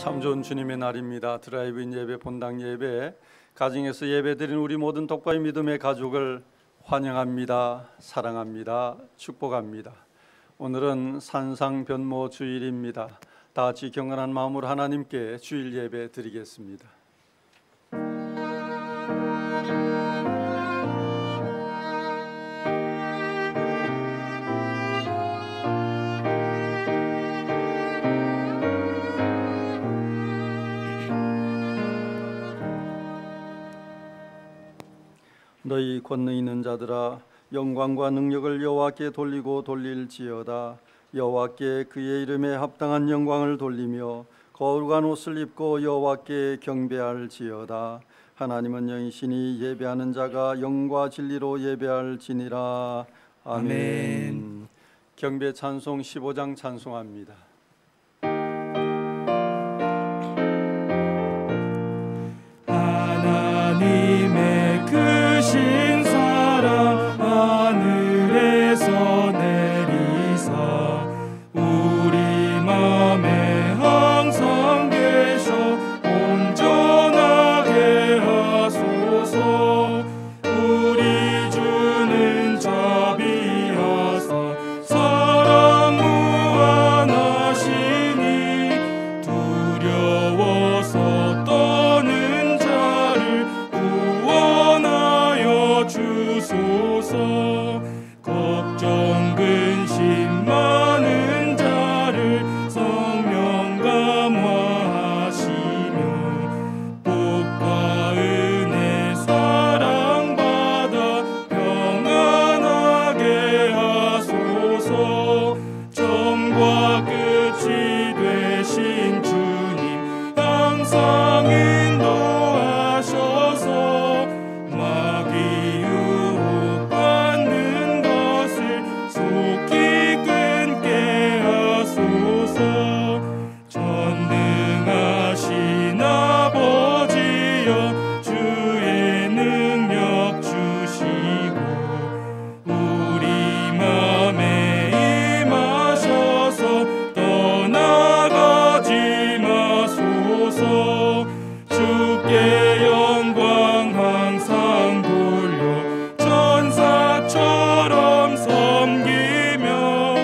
참 좋은 주님의 날입니다. 드라이브인 예배, 본당 예배, 가정에서 예배드린 우리 모든 독바의 믿음의 가족을 환영합니다. 사랑합니다. 축복합니다. 오늘은 산상변모 주일입니다. 다 같이 경건한 마음으로 하나님께 주일 예배 드리겠습니다. 너희 권능 있는 자들아, 영광과 능력을 여호와께 돌리고 돌릴지어다. 여호와께 그의 이름에 합당한 영광을 돌리며 거룩한 옷을 입고 여호와께 경배할지어다. 하나님은 영이시니 예배하는 자가 영과 진리로 예배할지니라. 아멘. 경배 찬송 15장 찬송합니다. 하나님의 크신 사랑 하늘에서 내리사 우리 맘에 항상 계셔 온전하게 하소서. 우리 주는 자비하사 사랑 무한하시니 두려워서 떠는 구원하여 주소서. 걱정 근심 많은 자를 성령 감화하시며 복과 은혜 사랑받아 평안하게 하소서. 처음과 끝이 되신 주님 항상 인도하셔서 마귀 유혹받는 것을 속히 끊게 하소서. 전능하신 아버지여 주의 능력 주시고 우리 맘에 임하셔서 떠나가지 마소서. 주께 영광 항상 돌려 천사처럼 섬기며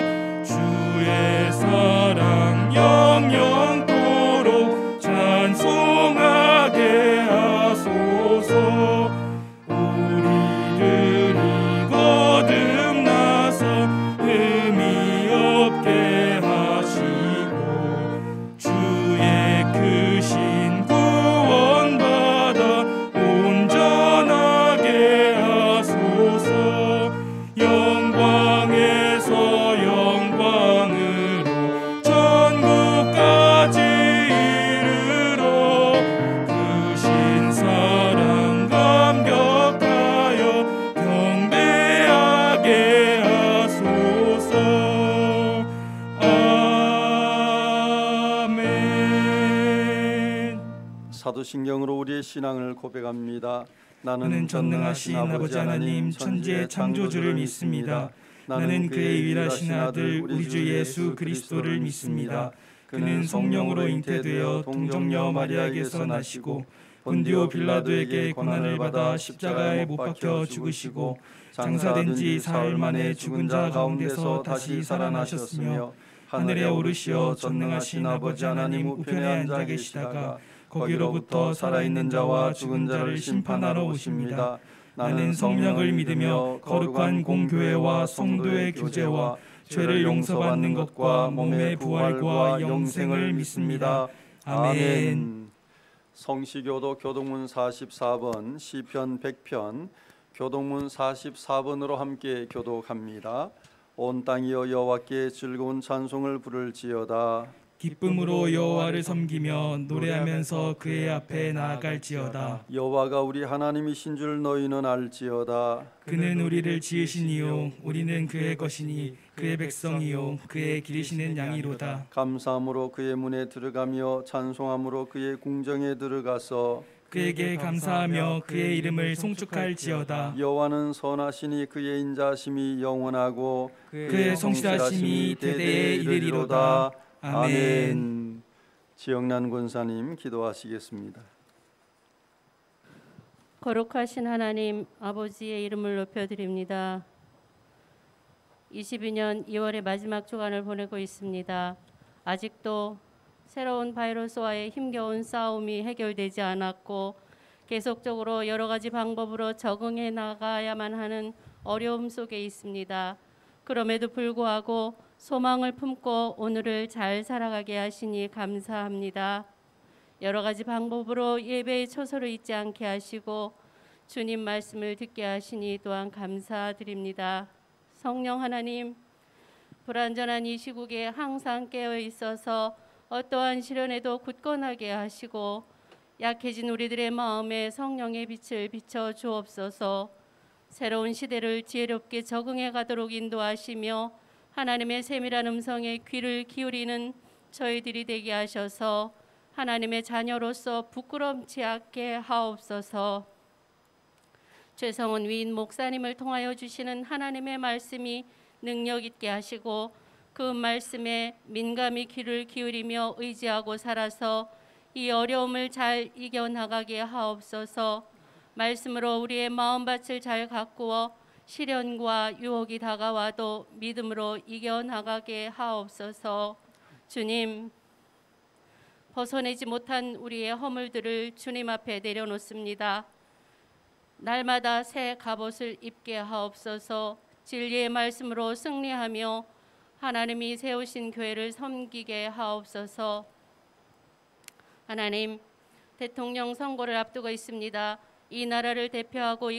주의 사랑 영영토록 찬송하게 하소서. 우리를 이 거듭나서 흠이 없게 하시고 주의 크신 구원받아 온전하게 하소서. 영광에서 영광으로 천국까지 이르러 크신 사랑 감격하여 경배하게 하소서. 아멘. 사도신경으로 우리의 신앙을 고백합니다. 나는 전능하신 아버지 하나님 천지의 창조주를 믿습니다. 나는 그의 유일하신 아들 우리 주 예수 그리스도를 믿습니다. 그는 성령으로 잉태되어 동정녀 마리아에게서 나시고 본디오 빌라도에게 고난을 받아 십자가에 못 박혀 죽으시고 장사된 지 사흘 만에 죽은 자 가운데서 다시 살아나셨으며 하늘에 오르시어 전능하신 아버지 하나님 우편에 앉아 계시다가 거기로부터 살아있는 자와 죽은 자를 심판하러 오십니다. 나는 성령을 믿으며 거룩한 공교회와 성도의 교제와 죄를 용서받는 것과 몸의 부활과 영생을 믿습니다. 아멘. 성시교도 교동문 44번, 시편 100편, 교동문 44번으로 함께 교독합니다. 온 땅이여 여호와께 즐거운 찬송을 부를지어다. 기쁨으로 여호와를 섬기며 노래하면서 그의 앞에 나아갈지어다. 여호와가 우리 하나님이신 줄 너희는 알지어다. 그는 우리를 지으시니요 우리는 그의 것이니 그의 백성이요 그의 기르시는 양이로다. 감사함으로 그의 문에 들어가며 찬송함으로 그의 궁정에 들어가서 그에게 감사하며 그의 이름을 송축할지어다. 여호와는 선하시니 그의 인자심이 영원하고 그의 성실하심이 대대에 이르리로다. 아멘. 지영란 권사님 기도하시겠습니다. 거룩하신 하나님 아버지의 이름을 높여드립니다. 22년 2월의 마지막 주간을 보내고 있습니다. 아직도 새로운 바이러스와의 힘겨운 싸움이 해결되지 않았고 계속적으로 여러 가지 방법으로 적응해 나가야만 하는 어려움 속에 있습니다. 그럼에도 불구하고 소망을 품고 오늘을 잘 살아가게 하시니 감사합니다. 여러 가지 방법으로 예배의 초소를 잊지 않게 하시고 주님 말씀을 듣게 하시니 또한 감사드립니다. 성령 하나님, 불완전한 이 시국에 항상 깨어 있어서 어떠한 시련에도 굳건하게 하시고 약해진 우리들의 마음에 성령의 빛을 비춰 주옵소서. 새로운 시대를 지혜롭게 적응해 가도록 인도하시며 하나님의 세밀한 음성에 귀를 기울이는 저희들이 되게 하셔서 하나님의 자녀로서 부끄럽지 않게 하옵소서. 최성원 위인 목사님을 통하여 주시는 하나님의 말씀이 능력 있게 하시고 그 말씀에 민감히 귀를 기울이며 의지하고 살아서 이 어려움을 잘 이겨나가게 하옵소서. 말씀으로 우리의 마음밭을 잘 가꾸어 시련과 유혹이 다가와도 믿음으로 이겨나가게 하옵소서. 주님, 벗어내지 못한 우리의 허물들을 주님 앞에 내려놓습니다. 날마다 새 갑옷을 입게 하옵소서. 진리의 말씀으로 승리하며 하나님이 세우신 교회를 섬기게 하옵소서. 하나님, 대통령 선거를 앞두고 있습니다. 이 나라를 대표하고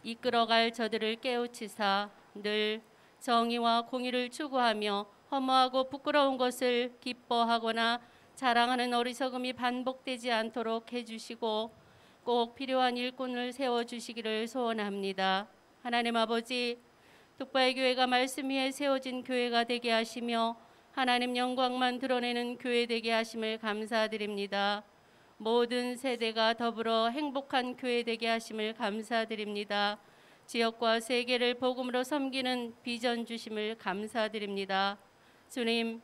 이끌어갈 저들을 깨우치사 늘 정의와 공의를 추구하며 허무하고 부끄러운 것을 기뻐하거나 자랑하는 어리석음이 반복되지 않도록 해주시고 꼭 필요한 일꾼을 세워주시기를 소원합니다. 하나님 아버지, 독바의 교회가 말씀 위에 세워진 교회가 되게 하시며 하나님 영광만 드러내는 교회 되게 하심을 감사드립니다. 모든 세대가 더불어 행복한 교회 되게 하심을 감사드립니다. 지역과 세계를 복음으로 섬기는 비전 주심을 감사드립니다. 주님,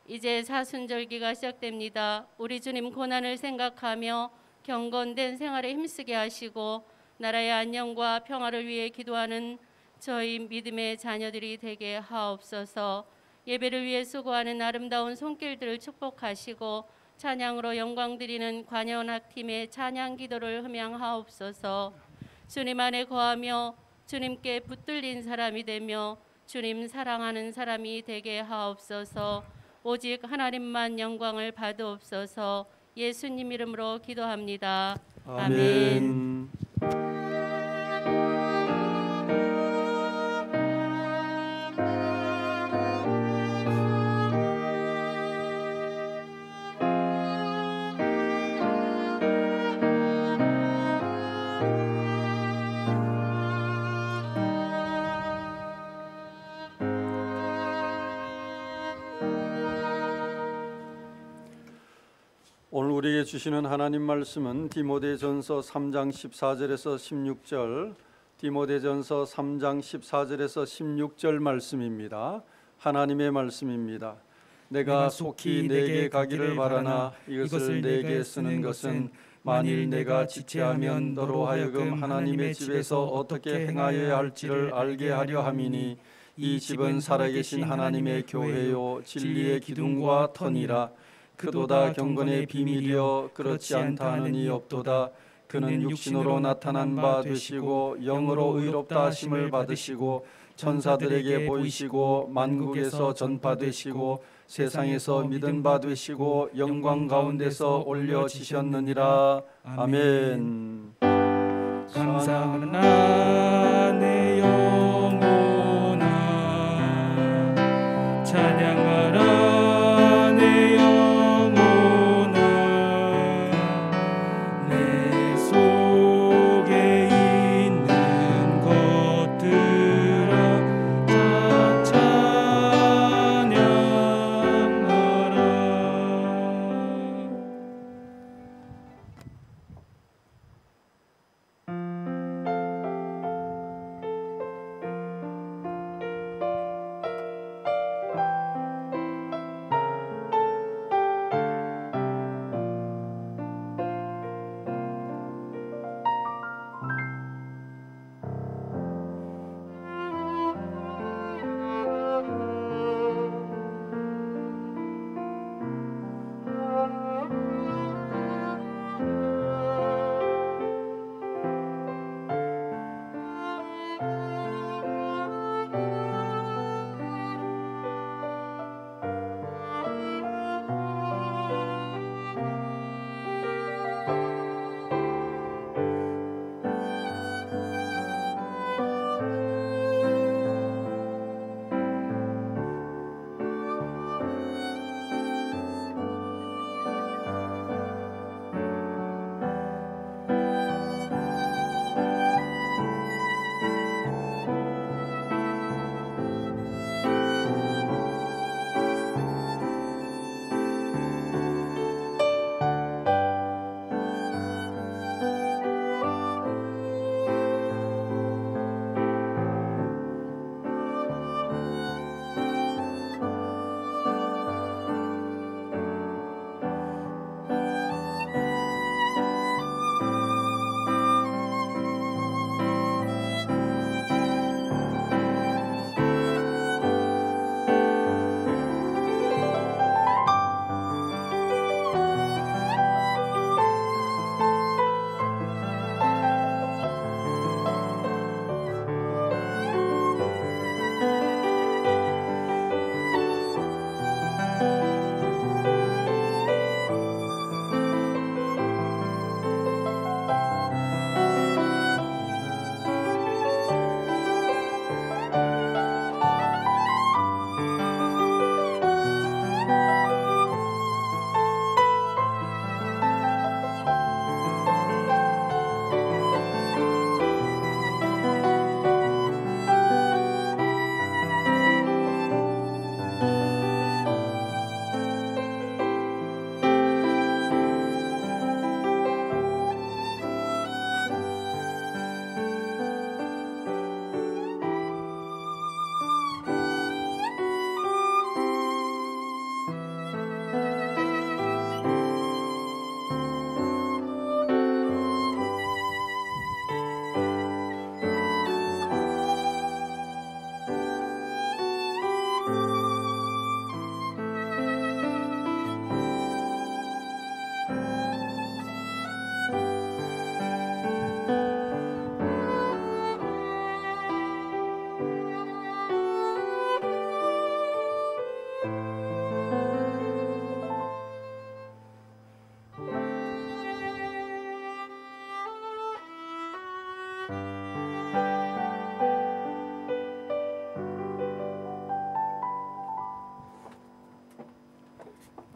이제 사순절기가 시작됩니다. 우리 주님 고난을 생각하며 경건된 생활에 힘쓰게 하시고 나라의 안녕과 평화를 위해 기도하는 저희 믿음의 자녀들이 되게 하옵소서. 예배를 위해 수고하는 아름다운 손길들을 축복하시고 찬양으로 영광 드리는 관현악팀의 찬양 기도를 흠양하옵소서. 주님 안에 거하며 주님께 붙들린 사람이 되며 주님 사랑하는 사람이 되게 하옵소서. 오직 하나님만 영광을 받으옵소서. 예수님 이름으로 기도합니다. 아멘. 오늘 우리에게 주시는 하나님 말씀은 디모데전서 3장 14절에서 16절, 디모데전서 3장 14절에서 16절 말씀입니다. 하나님의 말씀입니다. 내가 속히 내게 가기를 바라나 이것을 내게 쓰는 것은 만일 내가 지체하면 너로 하여금 하나님의 집에서 어떻게 행하여야 할지를 알게 하려 함이니 이 집은 살아계신 하나님의 교회요 진리의 기둥과 터니라. 그도다 경건의 비밀이여 그렇지 않다 하는 이 없도다. 그는 육신으로 나타난 바 되시고 영으로 의롭다 하심을 받으시고 천사들에게 보이시고 만국에서 전파되시고 세상에서 믿은 바 되시고 영광 가운데서 올려지셨느니라. 아멘. 감사하나 내 영혼아 찬양하라 내 영혼아 내 속에 있는 것들아 다 찬양하라.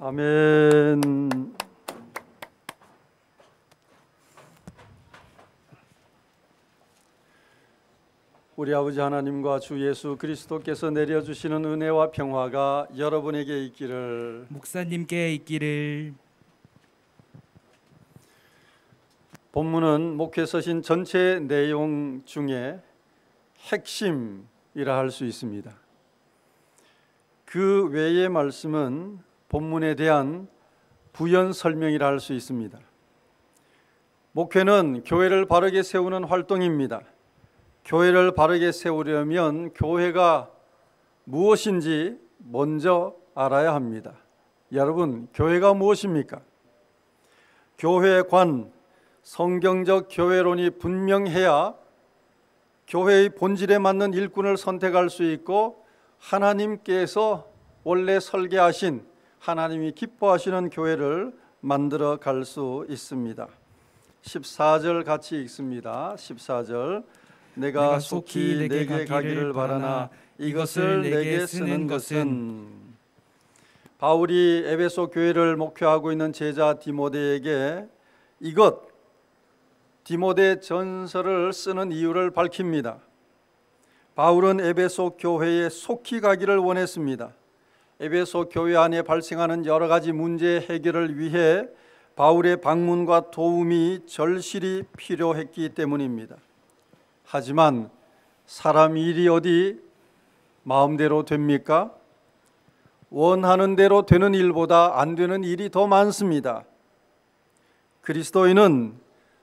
아멘. 우리 아버지 하나님과 주 예수 그리스도께서 내려주시는 은혜와 평화가 여러분에게 있기를. 목사님께 있기를. 본문은 목회 서신 전체 내용 중에 핵심이라 할 수 있습니다. 그 외의 말씀은 본문에 대한 부연 설명이라 할 수 있습니다. 목회는 교회를 바르게 세우는 활동입니다. 교회를 바르게 세우려면 교회가 무엇인지 먼저 알아야 합니다. 여러분, 교회가 무엇입니까? 교회관, 성경적 교회론이 분명해야 교회의 본질에 맞는 일꾼을 선택할 수 있고 하나님께서 원래 설계하신 하나님이 기뻐하시는 교회를 만들어 갈 수 있습니다. 14절 같이 읽습니다. 14절. 내가 속히 내게 가기를 바라나 이것을 내게 쓰는 것은. 바울이 에베소 교회를 목회하고 있는 제자 디모데에게 이것 디모데 전서를 쓰는 이유를 밝힙니다. 바울은 에베소 교회에 속히 가기를 원했습니다. 에베소 교회 안에 발생하는 여러 가지 문제 해결을 위해 바울의 방문과 도움이 절실히 필요했기 때문입니다. 하지만 사람 일이 어디 마음대로 됩니까? 원하는 대로 되는 일보다 안 되는 일이 더 많습니다. 그리스도인은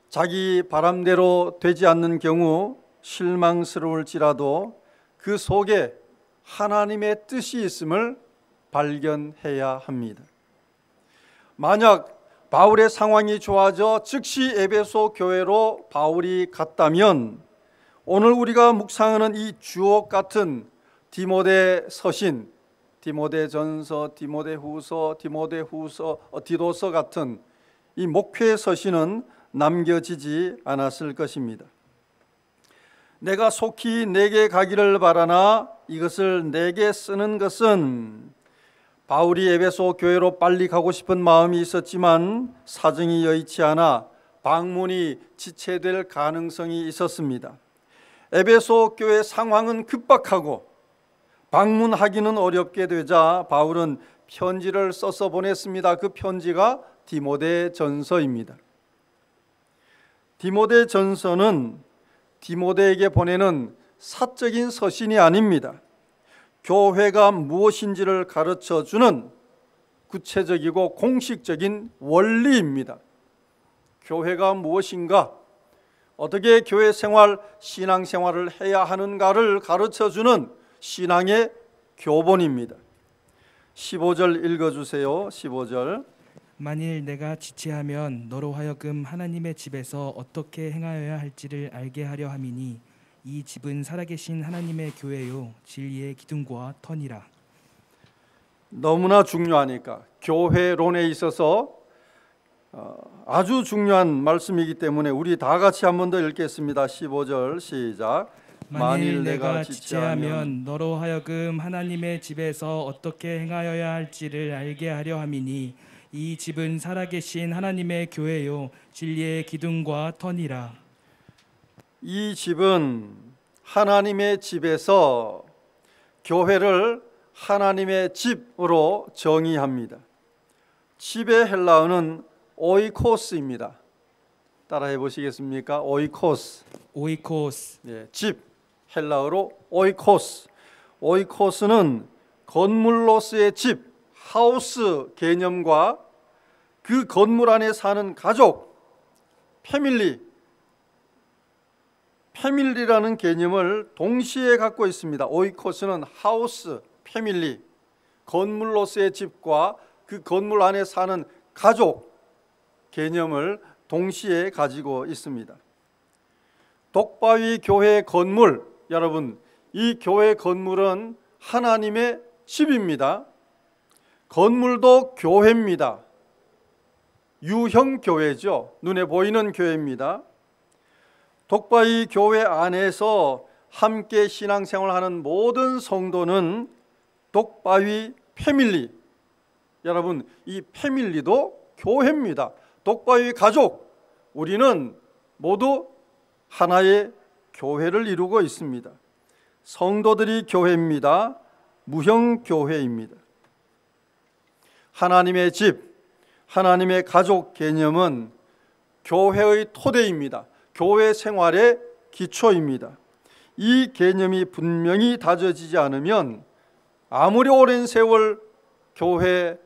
자기 바람대로 되지 않는 경우 실망스러울지라도 그 속에 하나님의 뜻이 있음을 발견해야 합니다. 만약 바울의 상황이 좋아져 즉시 에베소 교회로 바울이 갔다면 오늘 우리가 묵상하는 이 주옥 같은 디모데 서신, 디모데 전서, 디모데 후서, 디도서 같은 이 목회 서신은 남겨지지 않았을 것입니다. 내가 속히 내게 가기를 바라나 이것을 내게 쓰는 것은 바울이 에베소 교회로 빨리 가고 싶은 마음이 있었지만 사정이 여의치 않아 방문이 지체될 가능성이 있었습니다. 에베소 교회 상황은 급박하고 방문하기는 어렵게 되자 바울은 편지를 써서 보냈습니다. 그 편지가 디모데 전서입니다. 디모데 전서는 디모데에게 보내는 사적인 서신이 아닙니다. 교회가 무엇인지를 가르쳐주는 구체적이고 공식적인 원리입니다. 교회가 무엇인가, 어떻게 교회 생활, 신앙 생활을 해야 하는가를 가르쳐주는 신앙의 교본입니다. 15절 읽어주세요. 15절. 만일 내가 지체하면 너로 하여금 하나님의 집에서 어떻게 행하여야 할지를 알게 하려 함이니 이 집은 살아계신 하나님의 교회요 진리의 기둥과 터니라. 너무나 중요하니까 교회론에 있어서 아주 중요한 말씀이기 때문에 우리 다 같이 한 번 더 읽겠습니다. 15절 시작. 만일 내가 지체하면 너로 하여금 하나님의 집에서 어떻게 행하여야 할지를 알게 하려 함이니 이 집은 살아계신 하나님의 교회요 진리의 기둥과 터니라. 이 집은 하나님의 집에서 교회를 하나님의 집으로 정의합니다. 집의 헬라어는 오이코스입니다. 따라해 보시겠습니까? 오이코스. 오이코스. 예, 집 헬라어로 오이코스. 오이코스는 건물로서의 집, 하우스 개념과 그 건물 안에 사는 가족, 패밀리라는 개념을 동시에 갖고 있습니다. 오이코스는 하우스, 패밀리, 건물로서의 집과 그 건물 안에 사는 가족, 개념을 동시에 가지고 있습니다. 독바위 교회 건물, 여러분, 이 교회 건물은 하나님의 집입니다. 건물도 교회입니다. 유형 교회죠. 눈에 보이는 교회입니다. 독바위 교회 안에서 함께 신앙생활하는 모든 성도는 독바위 패밀리, 여러분, 이 패밀리도 교회입니다. 독바위 가족, 우리는 모두 하나의 교회를 이루고 있습니다. 성도들이 교회입니다. 무형교회입니다. 하나님의 집, 하나님의 가족 개념은 교회의 토대입니다. 교회 생활의 기초입니다. 이 개념이 분명히 다져지지 않으면 아무리 오랜 세월 교회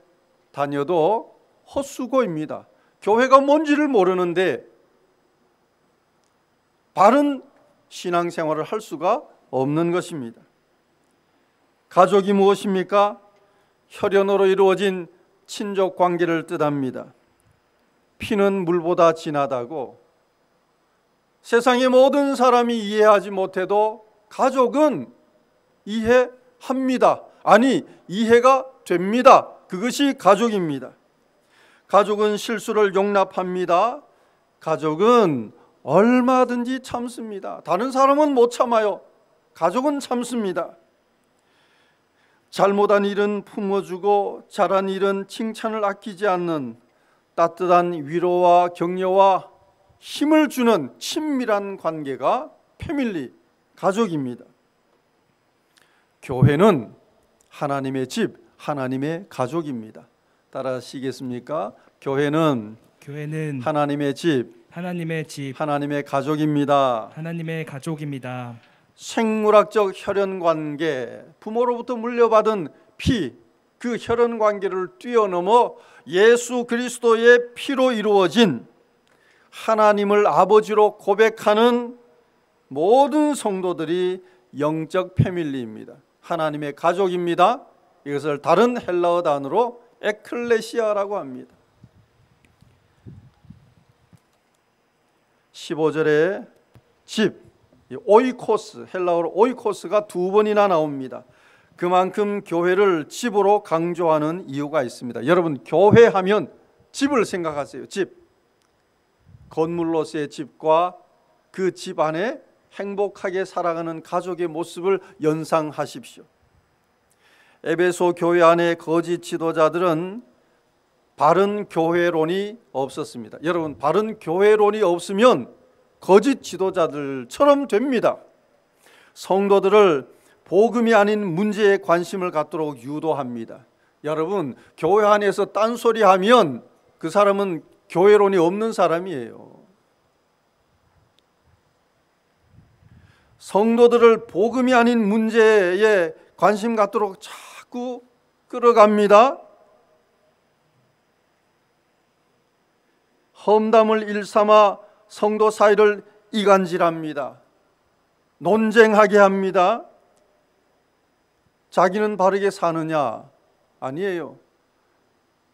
다녀도 헛수고입니다. 교회가 뭔지를 모르는데 바른 신앙생활을 할 수가 없는 것입니다. 가족이 무엇입니까? 혈연으로 이루어진 친족 관계를 뜻합니다. 피는 물보다 진하다고 세상의 모든 사람이 이해하지 못해도 가족은 이해합니다. 아니, 이해가 됩니다. 그것이 가족입니다. 가족은 실수를 용납합니다. 가족은 얼마든지 참습니다. 다른 사람은 못 참아요. 가족은 참습니다. 잘못한 일은 품어주고 잘한 일은 칭찬을 아끼지 않는 따뜻한 위로와 격려와 힘을 주는 친밀한 관계가 패밀리, 가족입니다. 교회는 하나님의 집, 하나님의 가족입니다. 따라하시겠습니까? 교회는 하나님의 집, 하나님의 가족입니다. 하나님의 가족입니다. 생물학적 혈연관계, 부모로부터 물려받은 피, 그 혈연관계를 뛰어넘어 예수 그리스도의 피로 이루어진 하나님을 아버지로 고백하는 모든 성도들이 영적 패밀리입니다. 하나님의 가족입니다. 이것을 다른 헬라어 단어로 에클레시아라고 합니다. 15절에 집, 오이코스, 헬라어로 오이코스가 2번이나 나옵니다. 그만큼 교회를 집으로 강조하는 이유가 있습니다. 여러분, 교회하면 집을 생각하세요. 집, 건물로서의 집과 그 집 안에 행복하게 살아가는 가족의 모습을 연상하십시오. 에베소 교회 안에 거짓 지도자들은 바른 교회론이 없었습니다. 여러분, 바른 교회론이 없으면 거짓 지도자들처럼 됩니다. 성도들을 복음이 아닌 문제에 관심을 갖도록 유도합니다. 여러분, 교회 안에서 딴소리하면 그 사람은 교회론이 없는 사람이에요. 성도들을 복음이 아닌 문제에 관심 갖도록 자꾸 끌어갑니다. 험담을 일삼아 성도 사이를 이간질합니다. 논쟁하게 합니다. 자기는 바르게 사느냐? 아니에요.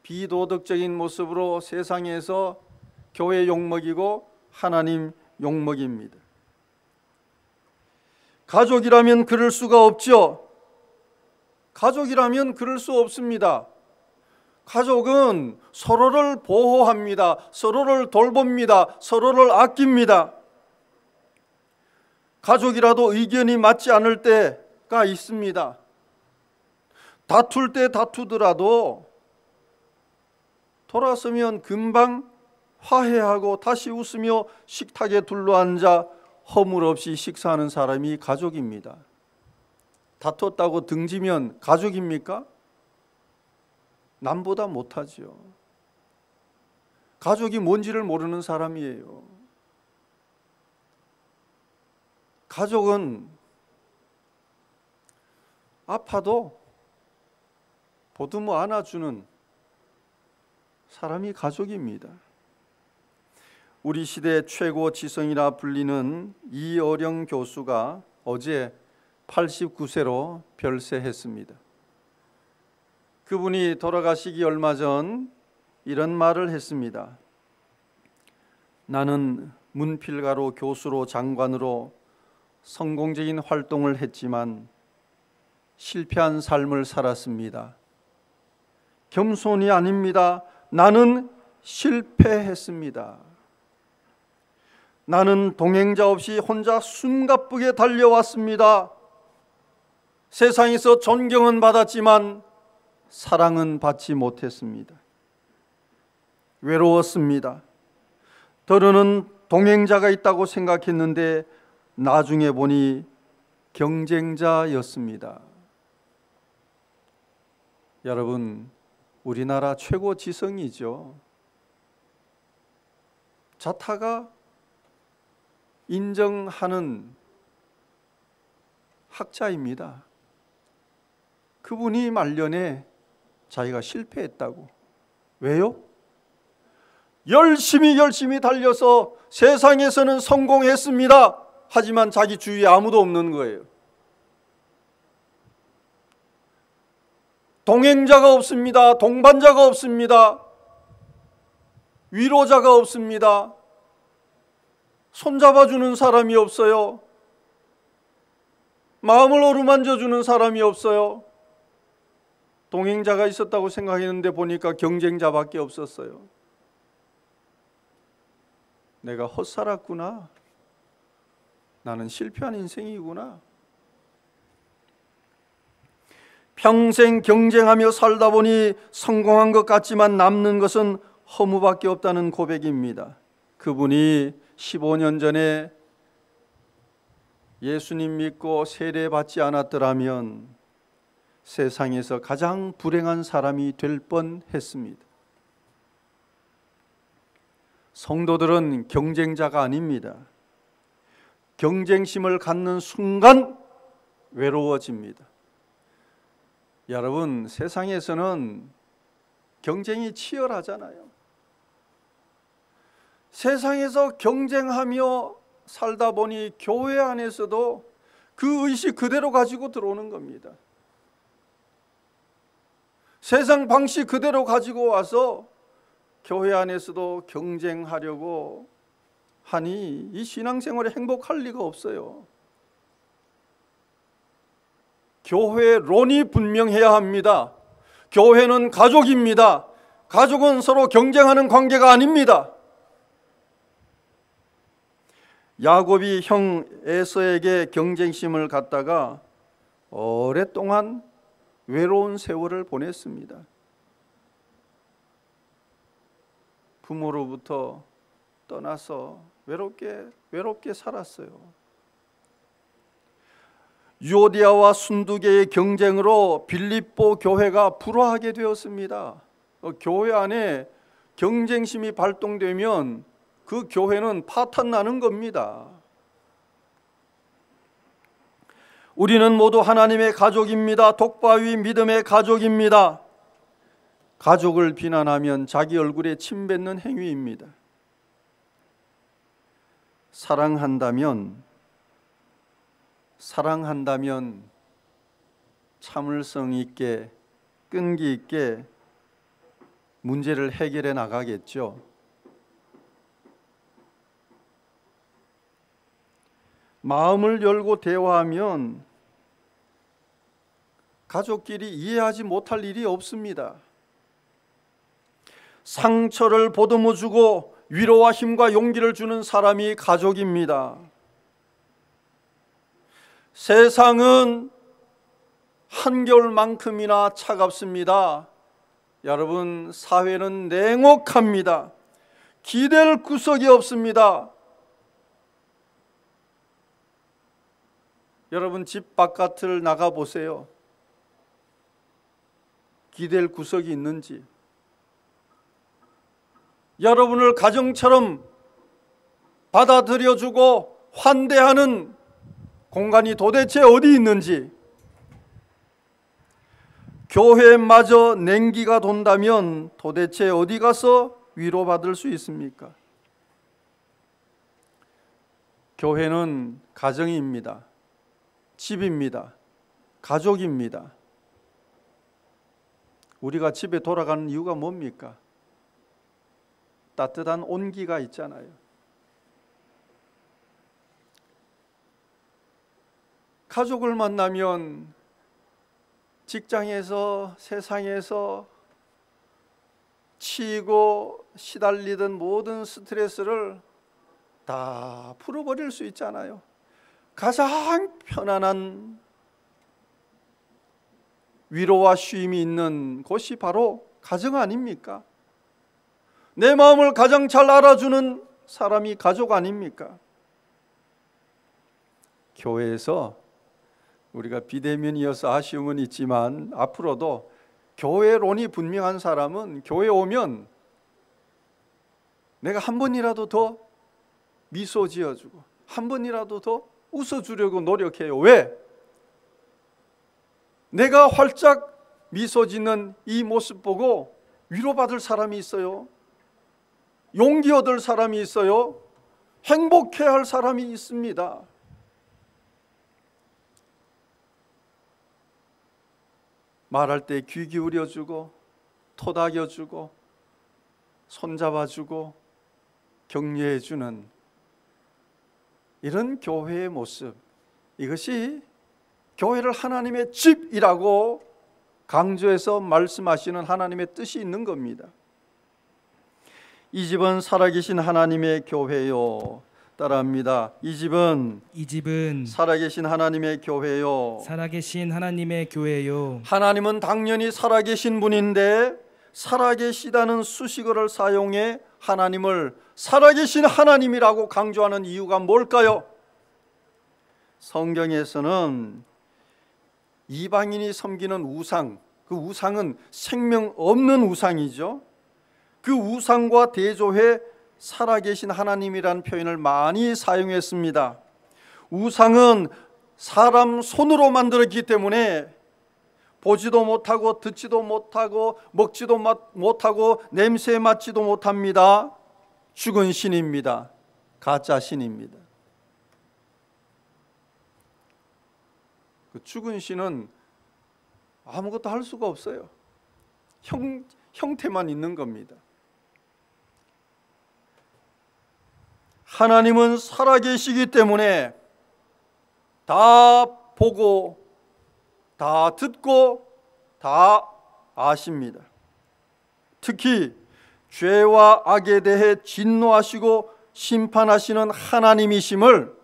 비도덕적인 모습으로 세상에서 교회 욕먹이고 하나님 욕먹입니다. 가족이라면 그럴 수가 없죠. 가족이라면 그럴 수 없습니다. 가족은 서로를 보호합니다. 서로를 돌봅니다. 서로를 아낍니다. 가족이라도 의견이 맞지 않을 때가 있습니다. 다툴 때 다투더라도 돌아서면 금방 화해하고 다시 웃으며 식탁에 둘러앉아 허물없이 식사하는 사람이 가족입니다. 다퉜다고 등지면 가족입니까? 남보다 못하죠. 가족이 뭔지를 모르는 사람이에요. 가족은 아파도 보듬어 안아주는 사람이 가족입니다. 우리 시대 최고 지성이라 불리는 이어령 교수가 어제 89세로 별세했습니다. 그분이 돌아가시기 얼마 전 이런 말을 했습니다. 나는 문필가로 교수로 장관으로 성공적인 활동을 했지만 실패한 삶을 살았습니다. 겸손이 아닙니다. 나는 실패했습니다. 나는 동행자 없이 혼자 숨가쁘게 달려왔습니다. 세상에서 존경은 받았지만 사랑은 받지 못했습니다. 외로웠습니다. 더러는 동행자가 있다고 생각했는데 나중에 보니 경쟁자였습니다. 여러분, 우리나라 최고 지성이죠. 자타가 인정하는 학자입니다. 그분이 말년에 자기가 실패했다고. 왜요? 열심히 달려서 세상에서는 성공했습니다. 하지만 자기 주위에 아무도 없는 거예요. 동행자가 없습니다. 동반자가 없습니다. 위로자가 없습니다. 손잡아주는 사람이 없어요. 마음을 어루만져주는 사람이 없어요. 동행자가 있었다고 생각했는데 보니까 경쟁자밖에 없었어요. 내가 헛살았구나. 나는 실패한 인생이구나. 평생 경쟁하며 살다 보니 성공한 것 같지만 남는 것은 허무밖에 없다는 고백입니다. 그분이 15년 전에 예수님 믿고 세례받지 않았더라면 세상에서 가장 불행한 사람이 될 뻔했습니다. 성도들은 경쟁자가 아닙니다. 경쟁심을 갖는 순간 외로워집니다. 여러분, 세상에서는 경쟁이 치열하잖아요. 세상에서 경쟁하며 살다 보니 교회 안에서도 그 의식 그대로 가지고 들어오는 겁니다. 세상 방식 그대로 가지고 와서 교회 안에서도 경쟁하려고 하니 이 신앙생활에 행복할 리가 없어요. 교회론이 분명해야 합니다. 교회는 가족입니다. 가족은 서로 경쟁하는 관계가 아닙니다. 야곱이 형 에서에게 경쟁심을 갖다가 오랫동안 외로운 세월을 보냈습니다. 부모로부터 떠나서 외롭게 살았어요. 유오디아와 순두계의 경쟁으로 빌립보 교회가 불화하게 되었습니다. 교회 안에 경쟁심이 발동되면 그 교회는 파탄 나는 겁니다. 우리는 모두 하나님의 가족입니다. 독바위 믿음의 가족입니다. 가족을 비난하면 자기 얼굴에 침 뱉는 행위입니다. 사랑한다면 참을성 있게 끈기 있게 문제를 해결해 나가겠죠. 마음을 열고 대화하면 가족끼리 이해하지 못할 일이 없습니다. 상처를 보듬어 주고 위로와 힘과 용기를 주는 사람이 가족입니다. 세상은 한겨울만큼이나 차갑습니다. 여러분, 사회는 냉혹합니다. 기댈 구석이 없습니다. 여러분, 집 바깥을 나가보세요. 기댈 구석이 있는지. 여러분을 가정처럼 받아들여주고 환대하는 공간이 도대체 어디 있는지. 교회마저 냉기가 돈다면 도대체 어디 가서 위로받을 수 있습니까? 교회는 가정입니다. 집입니다. 가족입니다. 우리가 집에 돌아가는 이유가 뭡니까? 따뜻한 온기가 있잖아요. 가족을 만나면 직장에서 세상에서 치이고 시달리던 모든 스트레스를 다 풀어버릴 수 있잖아요. 가장 편안한 위로와 쉼이 있는 곳이 바로 가정 아닙니까? 내 마음을 가장 잘 알아주는 사람이 가족 아닙니까? 교회에서 우리가 비대면이어서 아쉬움은 있지만 앞으로도 교회론이 분명한 사람은 교회 오면 내가 한 번이라도 더 미소 지어주고 한 번이라도 더 웃어주려고 노력해요. 왜? 내가 활짝 미소 짓는 이 모습 보고 위로받을 사람이 있어요. 용기 얻을 사람이 있어요. 행복해할 사람이 있습니다. 말할 때 귀 기울여주고 토닥여주고 손잡아주고 격려해주는 이런 교회의 모습, 이것이 교회를 하나님의 집이라고 강조해서 말씀하시는 하나님의 뜻이 있는 겁니다. 이 집은 살아계신 하나님의 교회요. 따라합니다. 이 집은 살아계신 하나님의 교회요. 살아계신 하나님의 교회요. 하나님은 당연히 살아계신 분인데 살아계시다는 수식어를 사용해 하나님을 살아계신 하나님이라고 강조하는 이유가 뭘까요? 성경에서는 이방인이 섬기는 우상, 그 우상은 생명 없는 우상이죠. 그 우상과 대조해 살아계신 하나님이라는 표현을 많이 사용했습니다. 우상은 사람 손으로 만들었기 때문에 보지도 못하고 듣지도 못하고 먹지도 못하고 냄새 맡지도 못합니다. 죽은 신입니다. 가짜 신입니다. 그 죽은 신은 아무것도 할 수가 없어요. 형태만 있는 겁니다. 하나님은 살아계시기 때문에 다 보고 다 듣고 다 아십니다. 특히 죄와 악에 대해 진노하시고 심판하시는 하나님이심을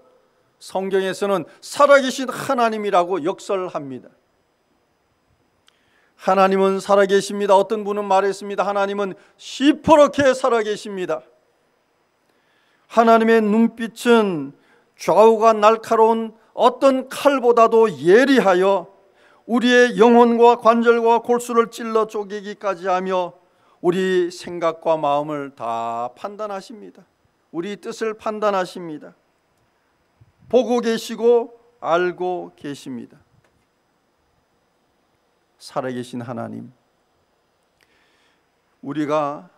성경에서는 살아계신 하나님이라고 역설합니다. 하나님은 살아계십니다. 어떤 분은 말했습니다. 하나님은 시퍼렇게 살아계십니다. 하나님의 눈빛은 좌우가 날카로운 어떤 칼보다도 예리하여 우리의 영혼과 관절과 골수를 찔러 쪼개기까지 하며 우리 생각과 마음을 다 판단하십니다. 우리 뜻을 판단하십니다. 보고 계시고 알고 계십니다. 살아계신 하나님, 우리가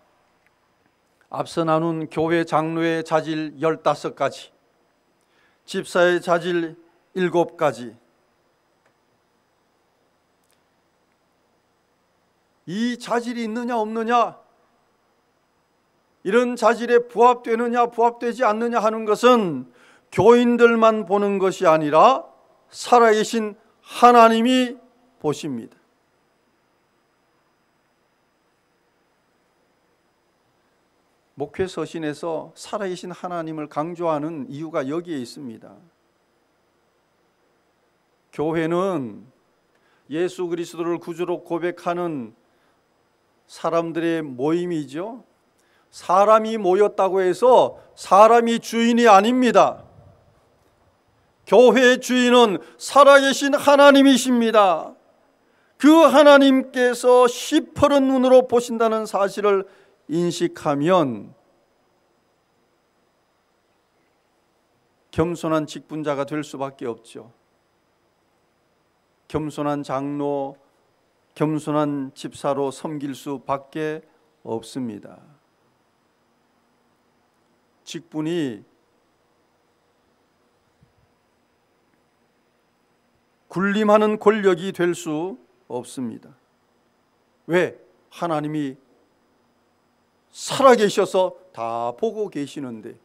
앞서 나눈 교회 장로의 자질 15가지, 집사의 자질 7가지, 이 자질이 있느냐 없느냐, 이런 자질에 부합되느냐 부합되지 않느냐 하는 것은 교인들만 보는 것이 아니라 살아계신 하나님이 보십니다. 목회 서신에서 살아계신 하나님을 강조하는 이유가 여기에 있습니다. 교회는 예수 그리스도를 구주로 고백하는 사람들의 모임이죠. 사람이 모였다고 해서 사람이 주인이 아닙니다. 교회의 주인은 살아계신 하나님이십니다. 그 하나님께서 시퍼런 눈으로 보신다는 사실을 인식하면 겸손한 직분자가 될 수밖에 없죠. 겸손한 장로, 겸손한 집사로 섬길 수밖에 없습니다. 직분이 군림하는 권력이 될 수 없습니다. 왜? 하나님이 살아계셔서 다 보고 계시는데.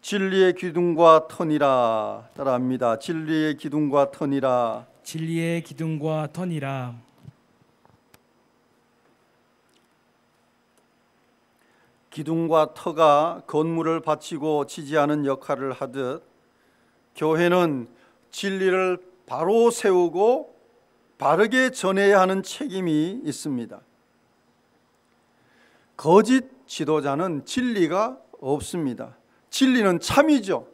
진리의 기둥과 터니라. 따라합니다. 진리의 기둥과 터니라. 진리의 기둥과 터니라. 기둥과 터가 건물을 받치고 지지하는 역할을 하듯 교회는 진리를 바로 세우고 바르게 전해야 하는 책임이 있습니다. 거짓 지도자는 진리가 없습니다. 진리는 참이죠.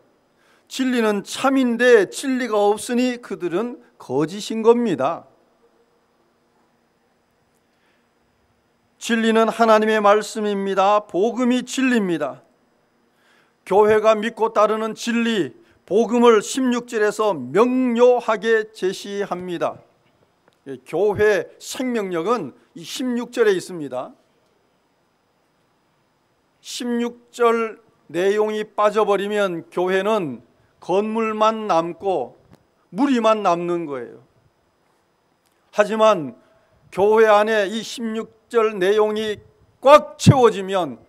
진리는 참인데 진리가 없으니 그들은 거짓인 겁니다. 진리는 하나님의 말씀입니다. 복음이 진리입니다. 교회가 믿고 따르는 진리, 복음을 16절에서 명료하게 제시합니다. 교회 생명력은 이 16절에 있습니다. 16절 내용이 빠져버리면 교회는 건물만 남고 무리만 남는 거예요. 하지만 교회 안에 이 16절 내용이 꽉 채워지면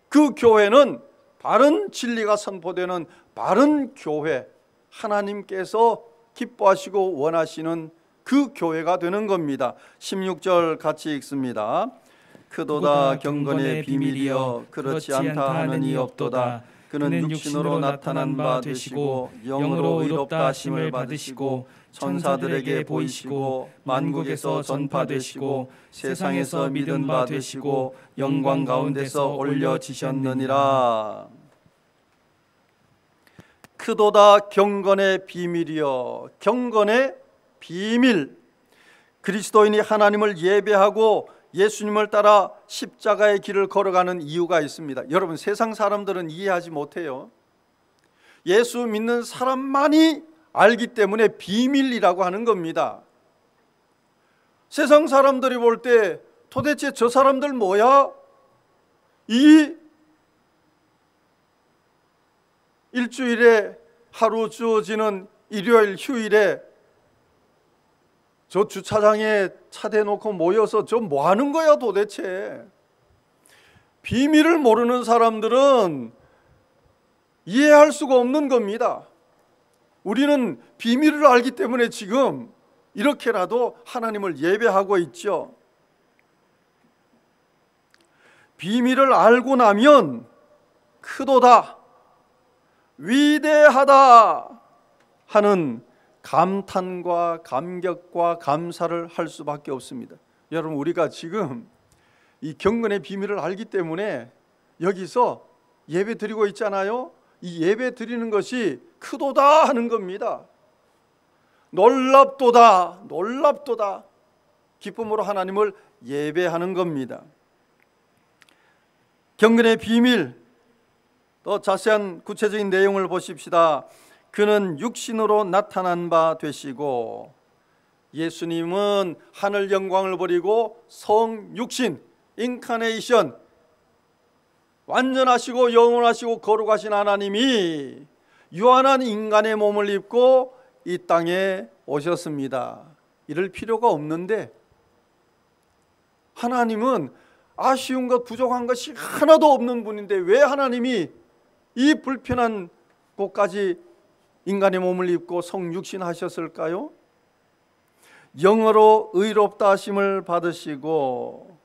그 교회는 바른 진리가 선포되는 바른 교회, 하나님께서 기뻐하시고 원하시는 그 교회가 되는 겁니다. 16절 같이 읽습니다. 크도다 경건의 비밀이여 그렇지 않다 하는 이 없도다. 그는 육신으로 나타난 바 되시고 영으로 의롭다 하심을 받으시고 천사들에게 보이시고 만국에서 전파되시고 세상에서 믿은 바 되시고 영광 가운데서 올려지셨느니라. 크도다 경건의 비밀이여. 경건의 비밀. 그리스도인이 하나님을 예배하고 예수님을 따라 십자가의 길을 걸어가는 이유가 있습니다. 여러분, 세상 사람들은 이해하지 못해요. 예수 믿는 사람만이 알기 때문에 비밀이라고 하는 겁니다. 세상 사람들이 볼 때 도대체 저 사람들 뭐야? 이 일주일에 하루 주어지는 일요일 휴일에 저 주차장에 차 대놓고 모여서 저 뭐 하는 거야 도대체? 비밀을 모르는 사람들은 이해할 수가 없는 겁니다. 우리는 비밀을 알기 때문에 지금 이렇게라도 하나님을 예배하고 있죠. 비밀을 알고 나면 크도다, 위대하다 하는 감탄과 감격과 감사를 할 수밖에 없습니다. 여러분, 우리가 지금 이 경건의 비밀을 알기 때문에 여기서 예배 드리고 있잖아요. 이 예배 드리는 것이 크도다 하는 겁니다. 놀랍도다, 놀랍도다. 기쁨으로 하나님을 예배하는 겁니다. 경건의 비밀, 더 자세한 구체적인 내용을 보십시다. 그는 육신으로 나타난 바 되시고, 예수님은 하늘 영광을 버리고 성육신, 인카네이션, 완전하시고 영원하시고 거룩하신 하나님이 유한한 인간의 몸을 입고 이 땅에 오셨습니다. 이럴 필요가 없는데 하나님은 아쉬운 것, 부족한 것이 하나도 없는 분인데 왜 하나님이 이 불편한 곳까지 인간의 몸을 입고 성육신 하셨을까요? 영으로 의롭다 하심을 받으시고,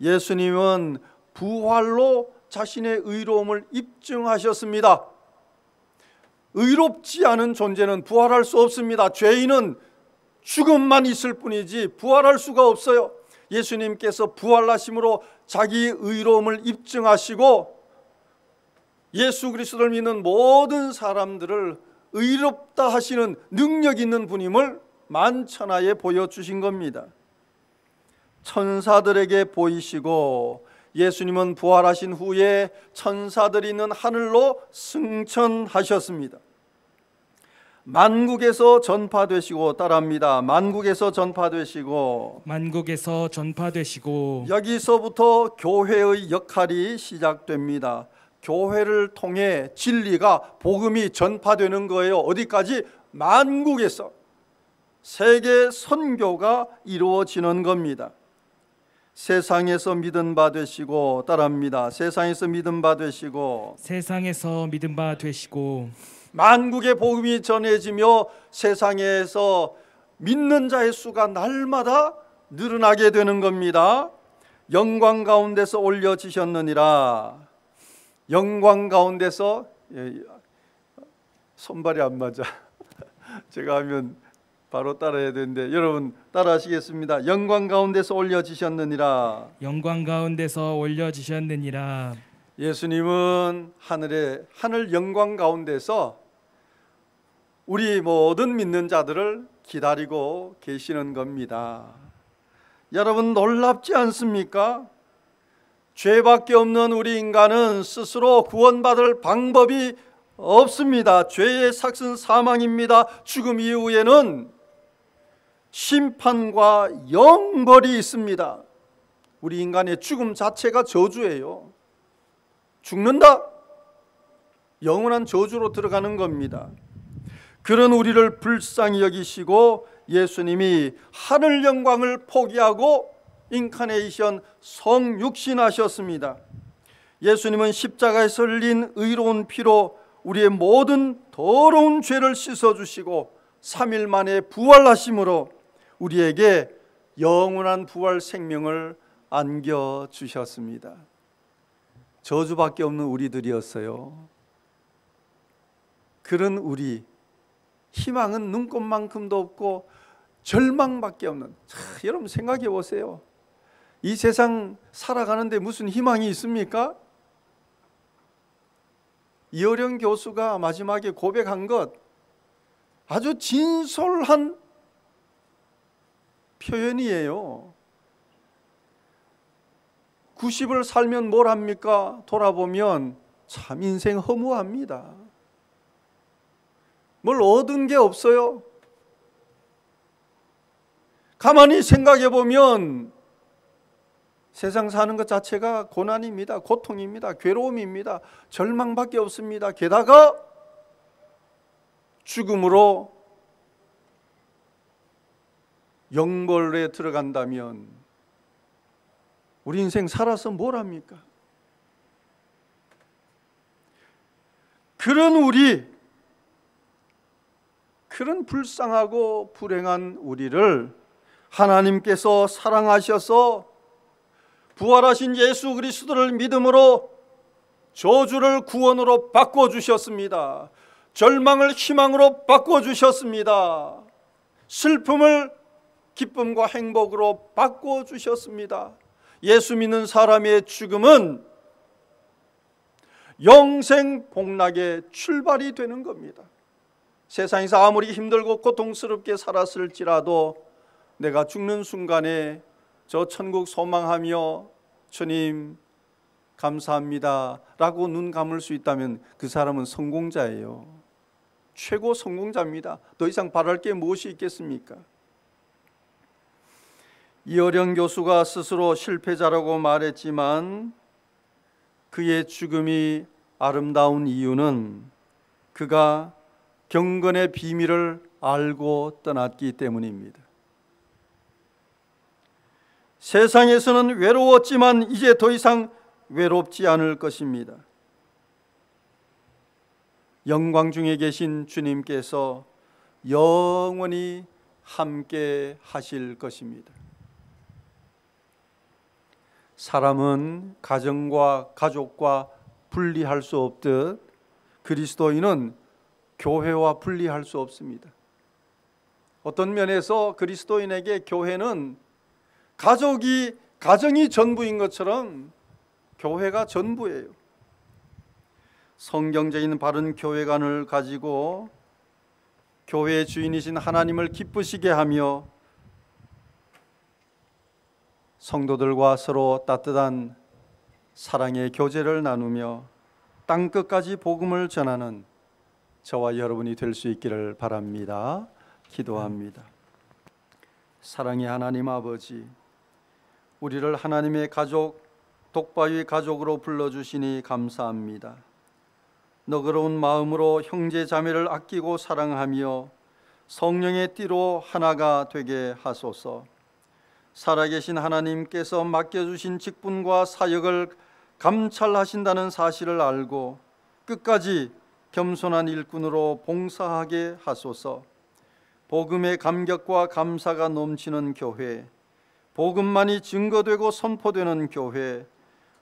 예수님은 부활로 자신의 의로움을 입증하셨습니다. 의롭지 않은 존재는 부활할 수 없습니다. 죄인은 죽음만 있을 뿐이지 부활할 수가 없어요. 예수님께서 부활하심으로 자기 의로움을 입증하시고 예수 그리스도를 믿는 모든 사람들을 의롭다 하시는 능력 있는 분임을 만천하에 보여주신 겁니다. 천사들에게 보이시고, 예수님은 부활하신 후에 천사들이 있는 하늘로 승천하셨습니다. 만국에서 전파되시고, 따라합니다. 만국에서 전파되시고. 만국에서 전파되시고. 여기서부터 교회의 역할이 시작됩니다. 교회를 통해 진리가, 복음이 전파되는 거예요. 어디까지? 만국에서 세계 선교가 이루어지는 겁니다. 세상에서 믿은 바 되시고, 따라합니다. 세상에서 믿은 바 되시고, 세상에서 믿은 바 되시고, 만국의 복음이 전해지며 세상에서 믿는 자의 수가 날마다 늘어나게 되는 겁니다. 영광 가운데서 올려지셨느니라. 영광 가운데서, 손발이 안 맞아. 제가 하면 바로 따라해야 되는데 여러분 따라하시겠습니다. 영광 가운데서 올려지셨느니라. 영광 가운데서 올려지셨느니라. 예수님은 하늘 영광 가운데서 우리 모든 믿는 자들을 기다리고 계시는 겁니다. 여러분 놀랍지 않습니까? 죄밖에 없는 우리 인간은 스스로 구원받을 방법이 없습니다. 죄의 삭은 사망입니다. 죽음 이후에는 심판과 영벌이 있습니다. 우리 인간의 죽음 자체가 저주예요. 죽는다? 영원한 저주로 들어가는 겁니다. 그런 우리를 불쌍히 여기시고 예수님이 하늘 영광을 포기하고 인카네이션 성육신하셨습니다. 예수님은 십자가에서 흘린 의로운 피로 우리의 모든 더러운 죄를 씻어주시고 3일 만에 부활하심으로 우리에게 영원한 부활 생명을 안겨주셨습니다. 저주밖에 없는 우리들이었어요. 그런 우리, 희망은 눈꽃만큼도 없고 절망밖에 없는, 여러분 생각해 보세요. 이 세상 살아가는데 무슨 희망이 있습니까? 이어령 교수가 마지막에 고백한 것 아주 진솔한 표현이에요. 90을 살면 뭘 합니까? 돌아보면 참 인생 허무합니다. 뭘 얻은 게 없어요. 가만히 생각해 보면 세상 사는 것 자체가 고난입니다. 고통입니다. 괴로움입니다. 절망밖에 없습니다. 게다가 죽음으로 영벌에 들어간다면 우리 인생 살아서 뭘 합니까? 그런 우리, 그런 불쌍하고 불행한 우리를 하나님께서 사랑하셔서 부활하신 예수 그리스도를 믿음으로 저주를 구원으로 바꿔주셨습니다. 절망을 희망으로 바꿔주셨습니다. 슬픔을 기쁨과 행복으로 바꿔주셨습니다. 예수 믿는 사람의 죽음은 영생 복락의 출발이 되는 겁니다. 세상에서 아무리 힘들고 고통스럽게 살았을지라도 내가 죽는 순간에 저 천국 소망하며 주님 감사합니다 라고 눈 감을 수 있다면 그 사람은 성공자예요. 최고 성공자입니다. 더 이상 바랄 게 무엇이 있겠습니까? 이어령 교수가 스스로 실패자라고 말했지만 그의 죽음이 아름다운 이유는 그가 경건의 비밀을 알고 떠났기 때문입니다. 세상에서는 외로웠지만 이제 더 이상 외롭지 않을 것입니다. 영광 중에 계신 주님께서 영원히 함께 하실 것입니다. 사람은 가정과 가족과 분리할 수 없듯 그리스도인은 교회와 분리할 수 없습니다. 어떤 면에서 그리스도인에게 교회는 가정이 전부인 것처럼 교회가 전부예요. 성경적인 바른 교회관을 가지고 교회의 주인이신 하나님을 기쁘시게 하며 성도들과 서로 따뜻한 사랑의 교제를 나누며 땅끝까지 복음을 전하는 저와 여러분이 될 수 있기를 바랍니다. 기도합니다. 사랑의 하나님 아버지, 우리를 하나님의 가족, 독바위 가족으로 불러주시니 감사합니다. 너그러운 마음으로 형제 자매를 아끼고 사랑하며 성령의 띠로 하나가 되게 하소서. 살아계신 하나님께서 맡겨주신 직분과 사역을 감찰하신다는 사실을 알고 끝까지 겸손한 일꾼으로 봉사하게 하소서. 복음의 감격과 감사가 넘치는 교회, 복음만이 증거되고 선포되는 교회,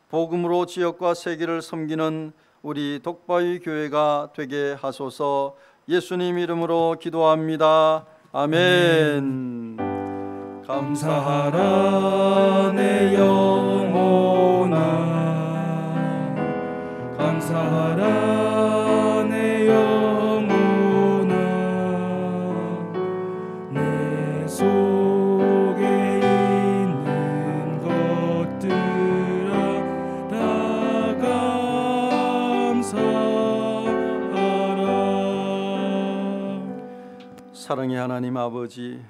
복음으로 지역과 세계를 섬기는 우리 독바위 교회가 되게 하소서. 예수님 이름으로 기도합니다. 아멘. 감사하라 내 영혼아, 감사하라 내 영혼아. 내 속에 있는 것들아 다 감사하라. 사랑의 하나님 아버지,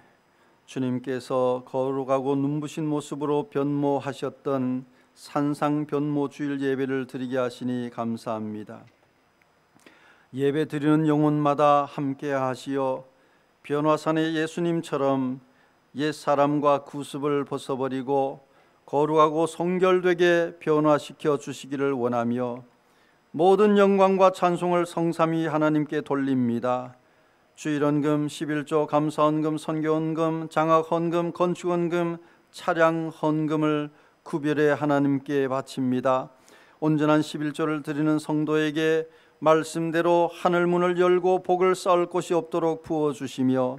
주님께서 거룩하고 눈부신 모습으로 변모하셨던 산상 변모 주일 예배를 드리게 하시니 감사합니다. 예배 드리는 영혼마다 함께 하시어 변화산의 예수님처럼 옛 사람과 구습을 벗어버리고 거룩하고 성결되게 변화시켜 주시기를 원하며 모든 영광과 찬송을 성삼위 하나님께 돌립니다. 주일헌금, 11조, 감사헌금, 선교헌금, 장학헌금, 건축헌금, 차량헌금을 구별해 하나님께 바칩니다. 온전한 11조를 드리는 성도에게 말씀대로 하늘문을 열고 복을 쌓을 곳이 없도록 부어주시며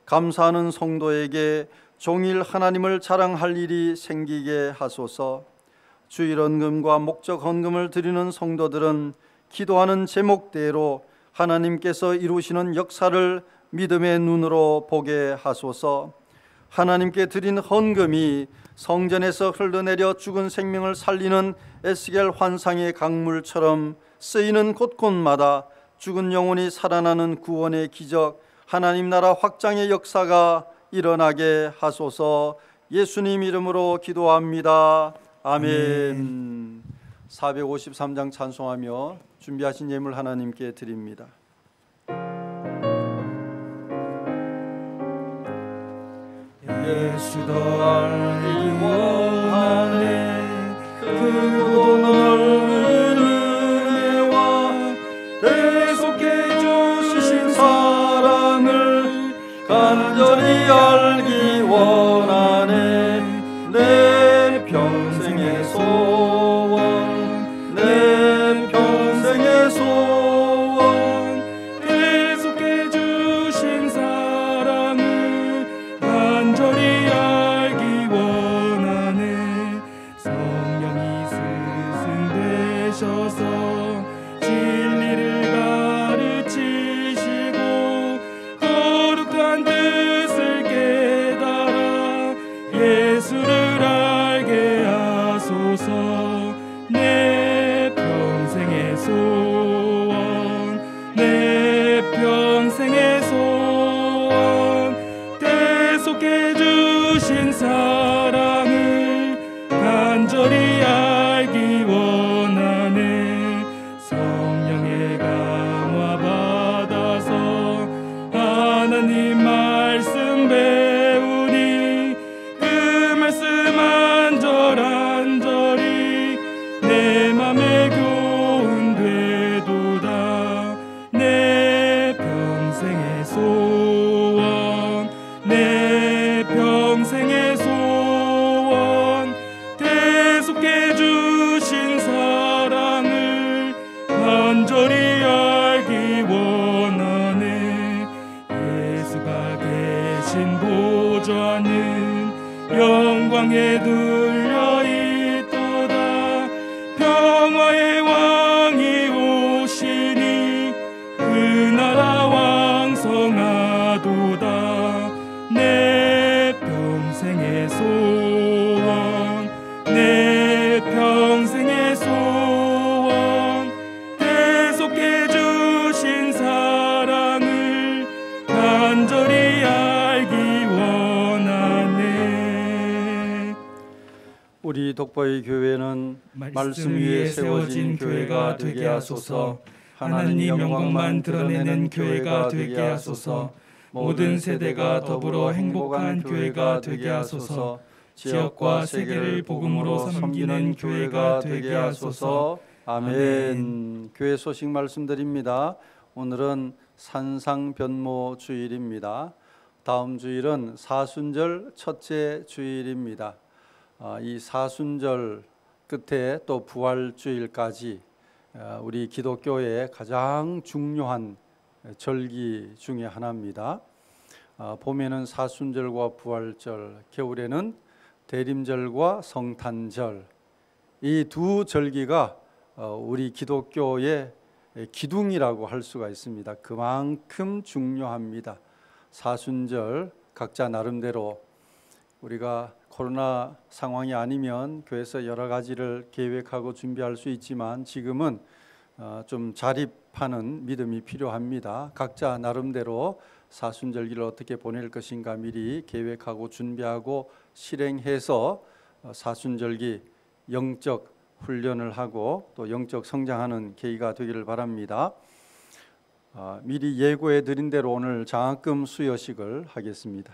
감사하는 성도에게 종일 하나님을 자랑할 일이 생기게 하소서. 주일헌금과 목적헌금을 드리는 성도들은 기도하는 제목대로 하나님께서 이루시는 역사를 믿음의 눈으로 보게 하소서. 하나님께 드린 헌금이 성전에서 흘러내려 죽은 생명을 살리는 에스겔 환상의 강물처럼 쓰이는 곳곳마다 죽은 영혼이 살아나는 구원의 기적, 하나님 나라 확장의 역사가 일어나게 하소서. 예수님 이름으로 기도합니다. 아멘. 453장 찬송하며 준비하신 예물 하나님께 드립니다. 예수도 알기 원하네. 크고 넓은 은혜와 대속해 주신 사랑을 간절히 알기 원하네. 내 평생의 소원, 내 평생의 소원, 대속해 주신 사랑을 간절히 알기 원하네. 성령이 스승되셔서 진리를 가르치시고 거룩한 뜻을 깨달아 예수를 알게 하소서. 내 평생의 소원, 내 평생의 소원, 대속해 주신 사랑을 간절히 알기 원하네. 성령의 감화 받아서 하나님 말씀 배우니 그 말씀 한 절 한 절이 내 맘에 교훈되도다. 내 평생의 소원, 내 평생의 소원, 대속해 주신 사랑을 간절히 알기 원하네. 예수가 계신 보좌는 영광에 들려 있도다. 평화의 왕이 오시니 그 나라 왕성하도다. 내 평생의 소원, 내 평생의 소원, 대속해 주신 사랑을 간절히 알기 원하네. 우리 독바위 교회는 말씀 위에 세워진 교회가 되게 하소서. 하나님 영광만 드러내는 교회가 되게 하소서. 모든 세대가 더불어 행복한 교회가 되게 하소서. 지역과 세계를 복음으로 섬기는 교회가 되게 하소서. 아멘. 교회 소식 말씀드립니다. 오늘은 산상변모 주일입니다. 다음 주일은 사순절 첫째 주일입니다. 이 사순절 끝에 또 부활주일까지 우리 기독교의 가장 중요한 절기 중에 하나입니다. 봄에는 사순절과 부활절, 겨울에는 대림절과 성탄절, 이 두 절기가 우리 기독교의 기둥이라고 할 수가 있습니다. 그만큼 중요합니다. 사순절 각자 나름대로 우리가 코로나 상황이 아니면 교회에서 여러 가지를 계획하고 준비할 수 있지만 지금은 좀 자립하는 믿음이 필요합니다. 각자 나름대로 사순절기를 어떻게 보낼 것인가 미리 계획하고 준비하고 실행해서 사순절기 영적 훈련을 하고 또 영적 성장하는 계기가 되기를 바랍니다. 미리 예고해 드린 대로 오늘 장학금 수여식을 하겠습니다.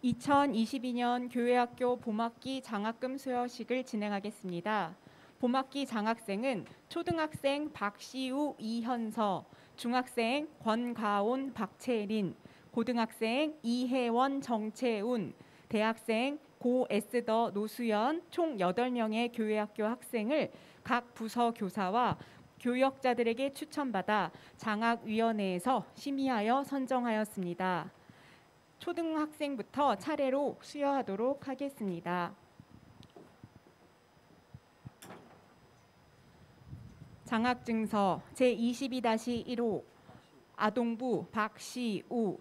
(2022년) 교회학교 봄학기 장학금 수여식을 진행하겠습니다. 봄학기 장학생은 초등학생 박시우, 이현서, 중학생 권가온, 박채린, 고등학생 이혜원, 정채운, 대학생 고에스더, 노수연 총 8명의 교회학교 학생을 각 부서 교사와 교역자들에게 추천받아 장학위원회에서 심의하여 선정하였습니다. 초등학생부터 차례로 수여하도록 하겠습니다. 장학증서 제22-1호 아동부 박시우.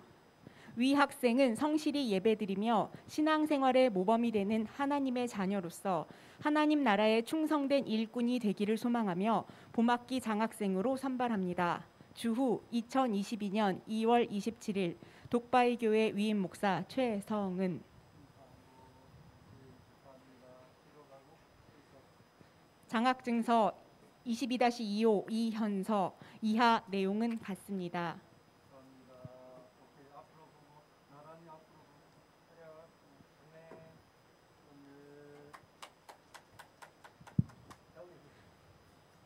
위 학생은 성실히 예배드리며 신앙생활의 모범이 되는 하나님의 자녀로서 하나님 나라에 충성된 일꾼이 되기를 소망하며 봄학기 장학생으로 선발합니다. 주후 2022년 2월 27일 독바이교회 위임 목사 최성은. 장학증서 22-2호 이현서. 이하 내용은 같습니다.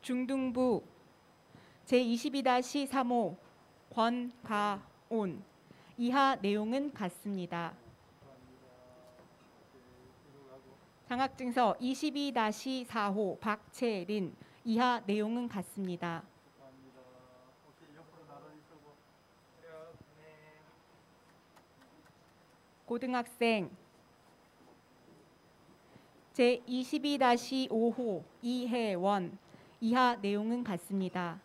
중등부 제22-3호 권가온. 이하 내용은 같습니다. 장학증서 22-4호 박채린. 이하 내용은 같습니다. 고등학생 제22-5호 이혜원. 이하 내용은 같습니다.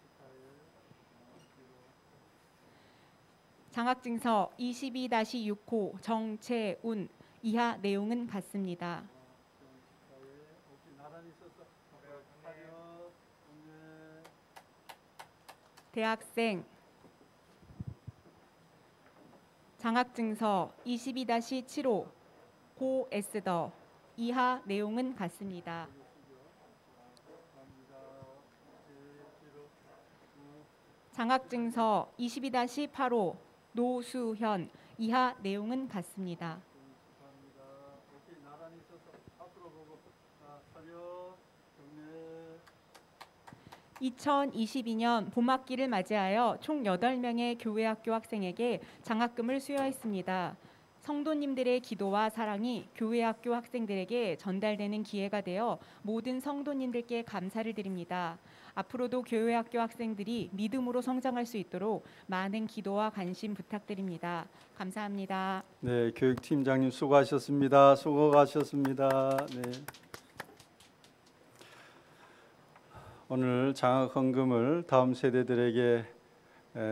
장학증서 22-6호 정채운. 이하 내용은 같습니다. 대학생 장학증서 22-7호 고에스더. 이하 내용은 같습니다. 장학증서 22-8호 노수현. 이하 내용은 같습니다. 2022년 봄학기를 맞이하여 총 8명의 교회학교 학생에게 장학금을 수여했습니다. 성도님들의 기도와 사랑이 교회학교 학생들에게 전달되는 기회가 되어 모든 성도님들께 감사를 드립니다. 앞으로도 교회학교 학생들이 믿음으로 성장할 수 있도록 많은 기도와 관심 부탁드립니다. 감사합니다. 네, 교육팀장님 수고하셨습니다. 수고하셨습니다. 네. 오늘 장학헌금을 다음 세대들에게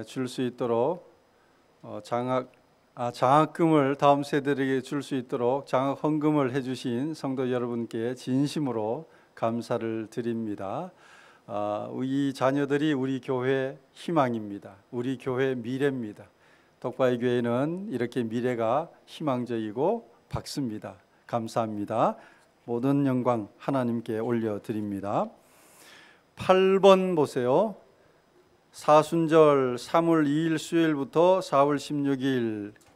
줄 수 있도록 장학금을 다음 세대들에게 줄 수 있도록 장학헌금을 해주신 성도 여러분께 진심으로 감사를 드립니다. 이 자녀들이 우리 교회 희망입니다. 우리 교회 미래입니다. 독바이 교회는 이렇게 미래가 희망적이고 밝습니다. 감사합니다. 모든 영광 하나님께 올려드립니다. 8번 보세요. 사순절 3월 2일 수요일부터 4월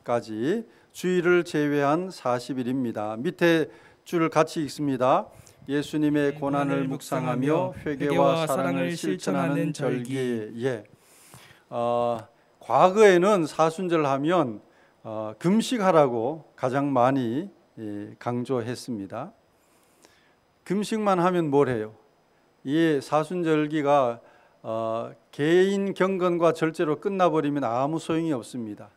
16일까지 주일을 제외한 40일입니다. 밑에 줄을 같이 읽습니다. 예수님의 고난을 묵상하며 회개와 사랑을 실천하는 절기. 과거에는 사순절 하면 금식하라고 가장 많이 강조했습니다. 금식만 하면 뭘 해요? 이 사순절기가 개인 경건과 절제로 끝나버리면 아무 소용이 없습니다.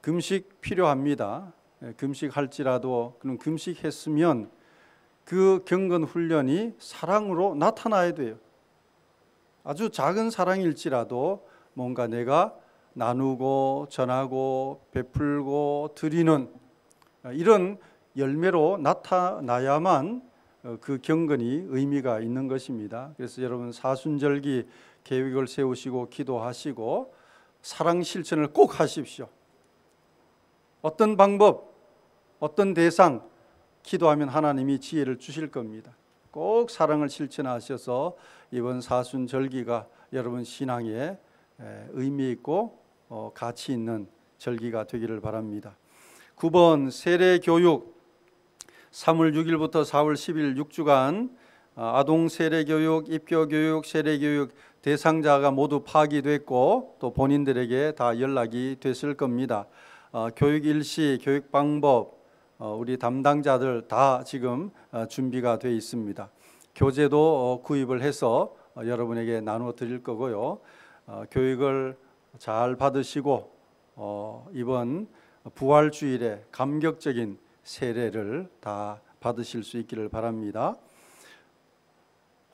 금식 필요합니다. 금식할지라도 그럼 금식했으면 그 경건 훈련이 사랑으로 나타나야 돼요. 아주 작은 사랑일지라도 뭔가 내가 나누고 전하고 베풀고 드리는 이런 열매로 나타나야만 그 경건이 의미가 있는 것입니다. 그래서 여러분 사순절기 계획을 세우시고 기도하시고 사랑 실천을 꼭 하십시오. 어떤 방법, 어떤 대상 기도하면 하나님이 지혜를 주실 겁니다. 꼭 사랑을 실천하셔서 이번 사순절기가 여러분 신앙에 의미 있고 가치 있는 절기가 되기를 바랍니다. 9번 세례교육 3월 6일부터 4월 10일 6주간 아동 세례교육, 입교교육, 세례교육 대상자가 모두 파기됐고 또 본인들에게 다 연락이 됐을 겁니다. 교육 일시, 교육 방법 우리 담당자들 다 지금 준비가 되어 있습니다. 교재도 구입을 해서 여러분에게 나누어 드릴 거고요. 교육을 잘 받으시고 이번 부활주일에 감격적인 세례를 다 받으실 수 있기를 바랍니다.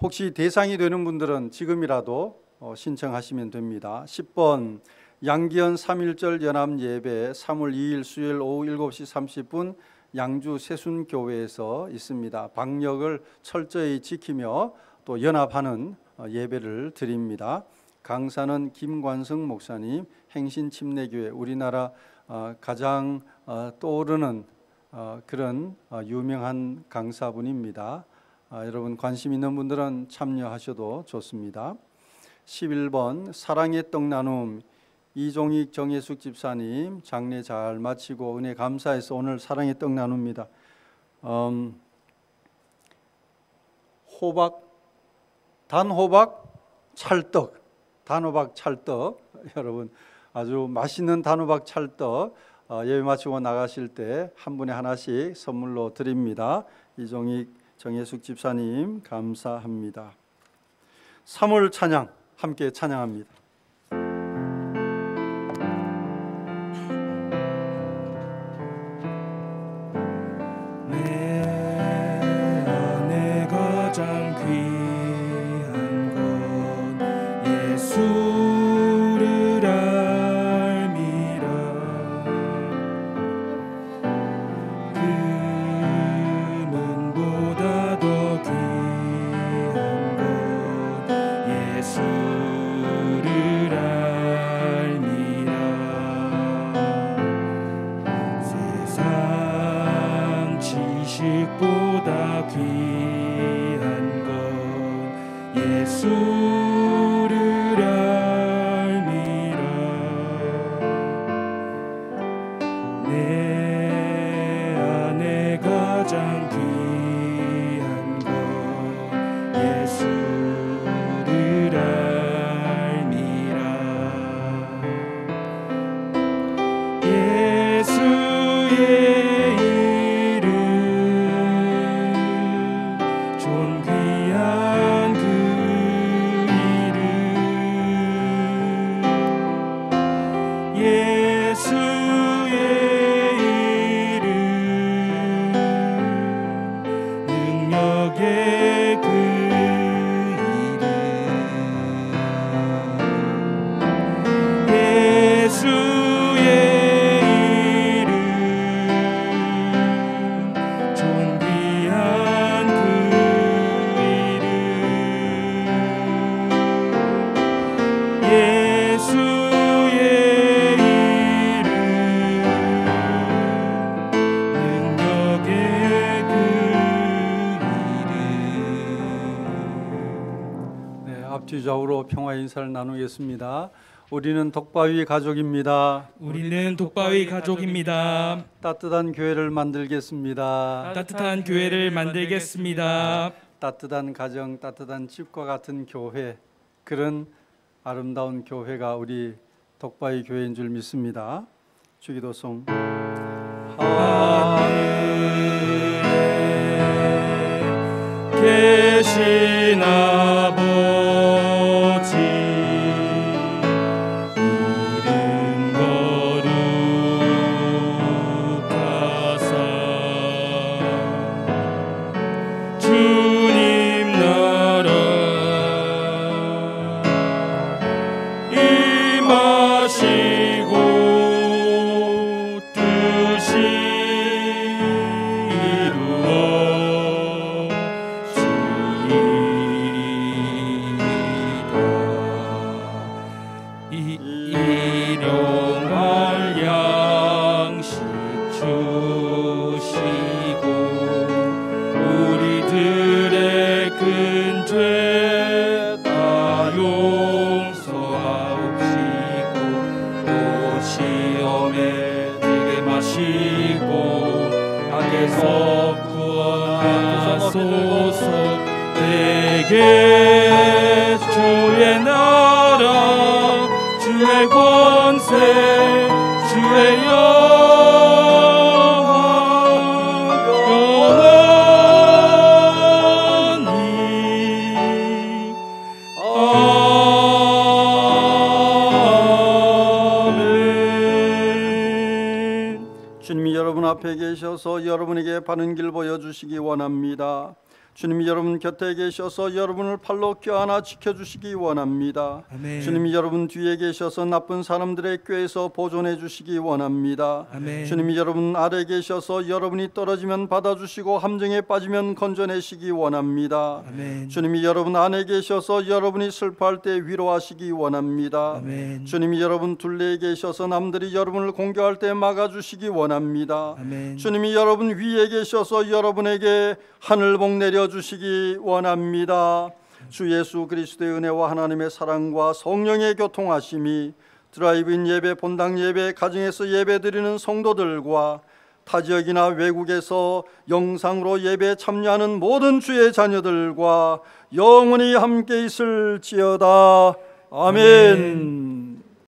혹시 대상이 되는 분들은 지금이라도 신청하시면 됩니다. 10번 양기현 3.1절 연합예배 3월 2일 수요일 오후 7시 30분 양주 세순교회에서 있습니다. 방역을 철저히 지키며 또 연합하는 예배를 드립니다. 강사는 김관성 목사님, 행신침례교회 우리나라 가장 떠오르는 그런 유명한 강사분입니다. 여러분 관심 있는 분들은 참여하셔도 좋습니다. 11번 사랑의 떡 나눔 이종익 정예숙 집사님 장례 잘 마치고 은혜 감사해서 오늘 사랑의 떡 나눕니다. 단호박 찰떡 여러분 아주 맛있는 단호박 찰떡 예배 마치고 나가실 때 한 분에 하나씩 선물로 드립니다. 이종익 정예숙 집사님 감사합니다. 3월 찬양 함께 찬양합니다. 지식보다 귀한 것 예수를 알미라. 내 안에 가장 귀한 것 예수를 알미라. 예수의 예수의 이름 뒤좌우로 평화 인사를 나누겠습니다. 우리는 독바위 가족입니다. 우리는 독바위 가족입니다. 따뜻한 교회를 만들겠습니다. 따뜻한 교회를 만들겠습니다. 따뜻한 가정, 따뜻한 집과 같은 교회, 그런 아름다운 교회가 우리 독바위 교회인 줄 믿습니다. 주기도송. 하늘에 계신 아버지, 이름 거룩하사 주님 나라 임하시고 뜻이 일용할 양식 주시고 우리들의 큰 죄 다 용서하옵시고 또 시험에 들게 마시고 악에서 구원하소서. 내게 주의 나라 주의 권세 주의 영광 영원히 아멘. 주님이 여러분 앞에 계셔서 여러분에게 바른 길 보여주시기 원합니다. 주님이 여러분 곁에 계셔서 여러분을 팔로 껴안아 지켜주시기 원합니다. 아멘. 주님이 여러분 뒤에 계셔서 나쁜 사람들의 꾀에서 보존해 주시기 원합니다. 아멘. 주님이 여러분 아래 계셔서 여러분이 떨어지면 받아주시고 함정에 빠지면 건져내시기 원합니다. 아멘. 주님이 여러분 안에 계셔서 여러분이 슬퍼할 때 위로하시기 원합니다. 아멘. 주님이 여러분 둘레에 계셔서 남들이 여러분을 공격할 때 막아주시기 원합니다. 아멘. 주님이 여러분 위에 계셔서 여러분에게 하늘복 내려주시기 원합니다. 주 예수 그리스도의 은혜와 하나님의 사랑과 성령의 교통하심이 드라이브인 예배, 본당 예배, 가정에서 예배 드리는 성도들과 타 지역이나 외국에서 영상으로 예배에 참여하는 모든 주의 자녀들과 영원히 함께 있을지어다. 아멘.